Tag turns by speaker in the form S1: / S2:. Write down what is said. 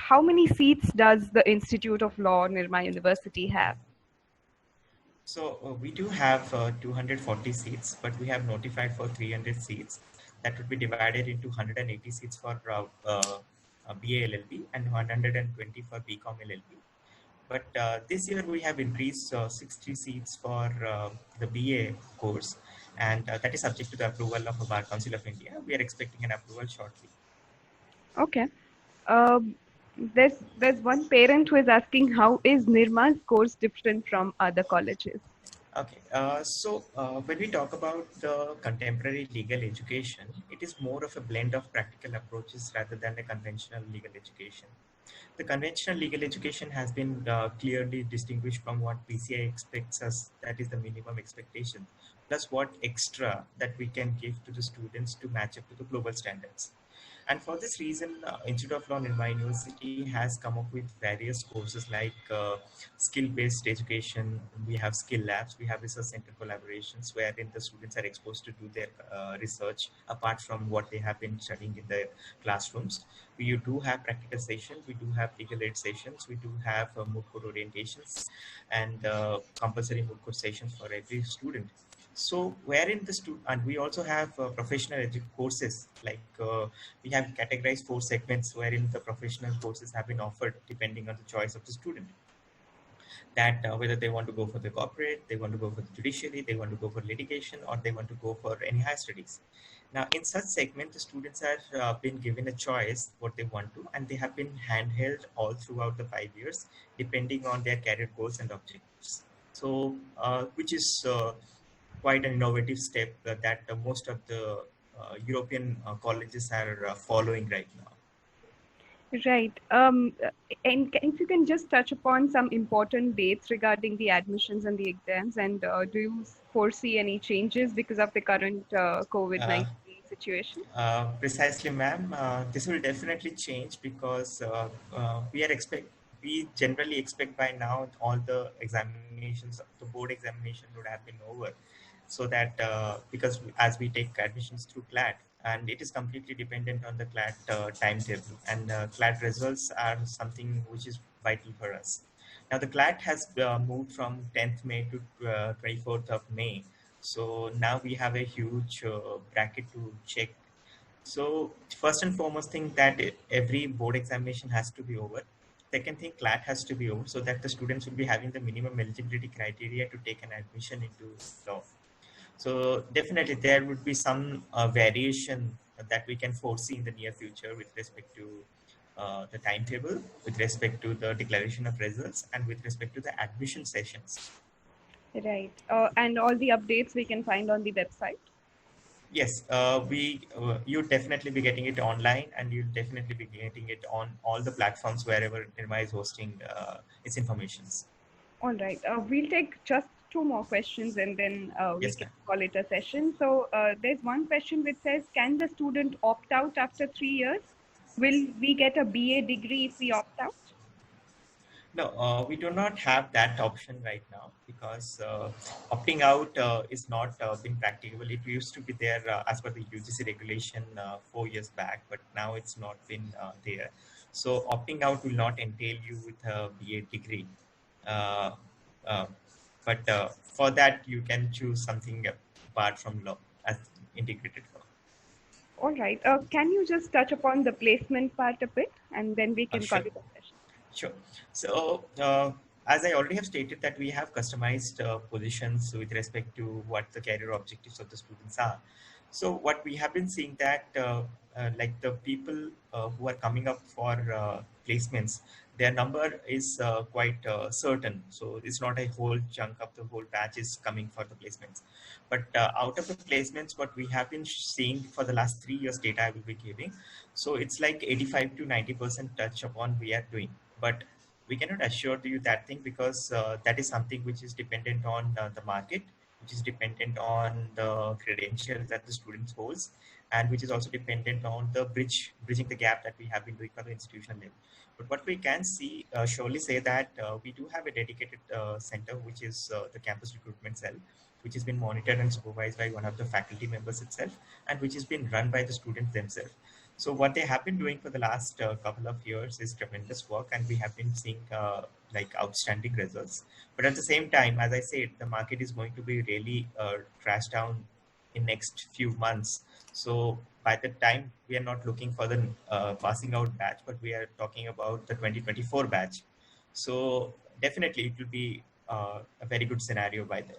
S1: how many seats does the Institute of Law, Nirma University have?
S2: So we do have 240 seats, but we have notified for 300 seats. That would be divided into 180 seats for BA LLB and 120 for BCom LLB. But this year we have increased 60 seats for the BA course, and that is subject to the approval of the Bar Council of India. We are expecting an approval shortly.
S1: Okay. There's one parent who is asking, how is Nirma's course different from other colleges?
S2: Okay, when we talk about the contemporary legal education, it is more of a blend of practical approaches rather than a conventional legal education. The conventional legal education has been clearly distinguished from what PCI expects us, that is the minimum expectation, plus what extra that we can give to the students to match up to the global standards. And for this reason, Institute of Law Nirma University has come up with various courses like skill-based education. We have skill labs, we have research center collaborations wherein the students are exposed to do their research apart from what they have been studying in their classrooms. We do have practical sessions, we do have legal aid sessions, we do have moot court orientations and compulsory moot court sessions for every student. So wherein the student, and we also have professional courses like we have categorized 4 segments wherein the professional courses have been offered depending on the choice of the student, that whether they want to go for the corporate, they want to go for the judiciary, they want to go for litigation, or they want to go for any higher studies. Now in such segment, the students are been given a choice what they want to, and they have been handheld all throughout the 5 years depending on their career goals and objectives. So which is quite an innovative step that most of the European colleges are following right now.
S1: Right. And if you can just touch upon some important dates regarding the admissions and the exams, and do you foresee any changes because of the current
S2: Uh,
S1: COVID-19 situation?
S2: Precisely, ma'am. This will definitely change because we generally expect by now all the examinations, the board examination would have been over, so that because as we take admissions through CLAT, and it is completely dependent on the CLAT timetable, and CLAT results are something which is vital for us. Now the CLAT has moved from 10th May to 24th of May. So now we have a huge bracket to check. So first and foremost thing that every board examination has to be over. Second thing, CLAT has to be over so that the students will be having the minimum eligibility criteria to take an admission into law. So definitely there would be some variation that we can foresee in the near future with respect to the timetable, with respect to the declaration of results, and with respect to the admission sessions.
S1: Right. And all the updates we can find on the website.
S2: Yes, you definitely be getting it online, and you'll definitely be getting it on all the platforms wherever Nirma is hosting its informations.
S1: All right. We'll take just two more questions and then we
S2: Yes,
S1: can
S2: ma'am.
S1: call it a session. So there's one question which says, can the student opt out after 3 years? Will we get a BA degree if we opt out?
S2: No, we do not have that option right now because opting out is not been practicable. It used to be there as per the UGC regulation 4 years back, but now it's not been there. So opting out will not entail you with a BA degree. Uh, uh, but for that, you can choose something apart from law as integrated law.
S1: All right. Can you just touch upon the placement part a bit and then we can call
S2: Sure.
S1: it a session?
S2: Sure. So, as I already have stated that we have customized positions with respect to what the career objectives of the students are. So, what we have been seeing that like the people who are coming up for placements, their number is quite certain. So, it's not a whole chunk of the whole batch is coming for the placements. But out of the placements, what we have been seeing for the last 3 years data I will be giving. So, it's like 85 to 90% touch upon we are doing, but we cannot assure you that thing because that is something which is dependent on the market, which is dependent on the credentials that the students holds, and which is also dependent on the bridging the gap that we have been doing for the institutional level. But what we can see surely say that we do have a dedicated center, which is the campus recruitment cell, which has been monitored and supervised by one of the faculty members itself, and which has been run by the students themselves. So what they have been doing for the last couple of years is tremendous work, and we have been seeing like outstanding results. But at the same time, as I said, the market is going to be really crashed down in next few months. So by the time, we are not looking for the passing out batch, but we are talking about the 2024 batch. So definitely it will be a very good scenario by then.